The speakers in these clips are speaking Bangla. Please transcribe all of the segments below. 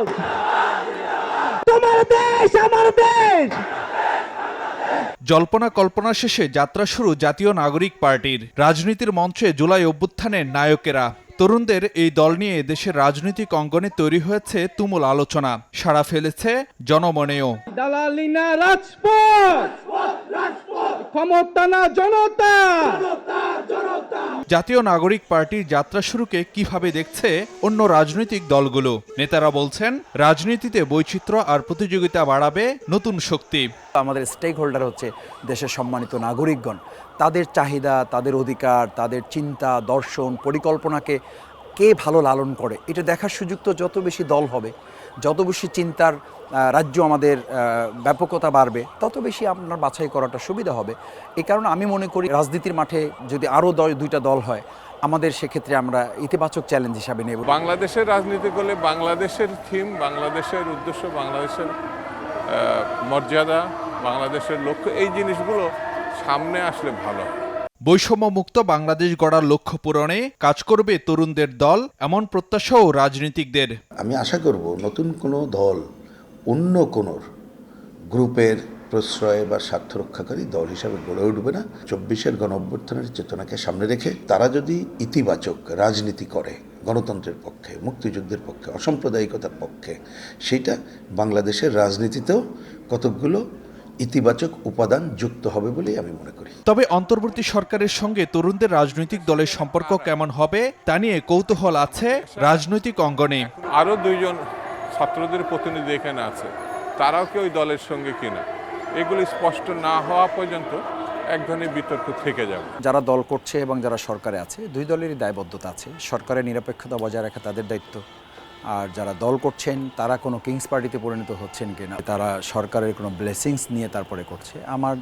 জিন্দাবাদ, তোমার দেশ আমার দেশ। জল্পনা কল্পনা শেষে যাত্রা শুরু জাতীয় নাগরিক পার্টির। রাজনীতির মঞ্চে জুলাই অভ্যুত্থানের নায়কেরা। তরুণদের এই দল নিয়ে দেশের রাজনৈতিক অঙ্গনে তৈরি হয়েছে তুমুল আলোচনা, সাড়া ফেলেছে জনমনেও। দালালি না রাজপথ, ক্ষমতা না জনতা। জাতীয় নাগরিক পার্টির যাত্রা শুরুকে কিভাবে দেখছে অন্য রাজনৈতিক দলগুলো? নেতারা বলছেন, রাজনীতিতে বৈচিত্র্য আর প্রতিযোগিতা বাড়াবে নতুন শক্তি। আমাদের স্টেক হোল্ডার হচ্ছে দেশের সম্মানিত নাগরিকগণ। তাদের চাহিদা, তাদের অধিকার, তাদের চিন্তা, দর্শন, পরিকল্পনাকে কে ভালো লালন করে, এটা দেখার সুযোগ তো যত বেশি দল হবে, যত বেশি চিন্তার রাজ্য আমাদের ব্যাপকতা বাড়বে, তত বেশি আপনার বাছাই করাটা সুবিধা হবে। এই কারণে আমি মনে করি রাজনীতির মাঠে যদি আরও দুইটা দল হয়, আমাদের সেক্ষেত্রে আমরা ইতিবাচক চ্যালেঞ্জ হিসাবে নেব। বাংলাদেশের রাজনীতি করলে বাংলাদেশের থিম, বাংলাদেশের উদ্দেশ্য, বাংলাদেশের মর্যাদা, বাংলাদেশের লক্ষ্য, এই জিনিসগুলো সামনে আসলে ভালো হয়। বৈষম্যমুক্ত বাংলাদেশ গড়ার লক্ষ্য পূরণে কাজ করবে তরুণদের দল, এমন প্রত্যাশাও রাজনীতিকদের। আমি আশা করব নতুন কোনো দল অন্য কোনো গ্রুপের প্রশ্রয় বা স্বার্থ রক্ষাকারী দল হিসাবে গড়ে উঠবে না। 24-এর গণঅভ্যুত্থানের চেতনাকে সামনে রেখে তারা যদি ইতিবাচক রাজনীতি করে, গণতন্ত্রের পক্ষে, মুক্তিযুদ্ধের পক্ষে, অসাম্প্রদায়িকতার পক্ষে, সেটা বাংলাদেশের রাজনীতিতেও কতকগুলো ইতিবাচক উপাদান যুক্ত হবে বলেই আমি মনে করি। তবে অন্তর্বর্তী সরকারের সঙ্গে তরুণদের রাজনৈতিক দলের সম্পর্ক কেমন হবে তা নিয়ে কৌতূহল আছে রাজনৈতিক অঙ্গনে। আরও দুইজন ছাত্রদের প্রতিনিধি এখানে আছে, তারাও কি ওই দলের সঙ্গে কিনা, এগুলি স্পষ্ট না হওয়া পর্যন্ত এক ধরনের বিতর্ক থেকে যাবে। যারা দল করছে এবং যারা সরকারে আছে, দুই দলেরই দায়বদ্ধতা আছে। সরকারের নিরপেক্ষতা বজায় রাখা তাদের দায়িত্ব, আর যারা দল করছেন তারা কোনো কিংস পার্টিতে পরিণত হচ্ছেন কিনা, তারা সরকারের কোনো ব্লেসিংস নিয়ে তারপরে করছে। আমার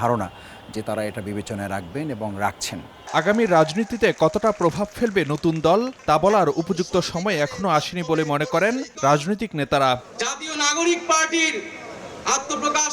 ধারণা যে তারা এটা বিবেচনায় রাখবেন এবং রাখছেন। আগামী রাজনীতিতে কতটা প্রভাব ফেলবে নতুন দল তা বলার উপযুক্ত সময় এখনো আসেনি বলে মনে করেন রাজনৈতিক নেতারা। জাতীয় নাগরিক পার্টির আত্মপ্রকাশ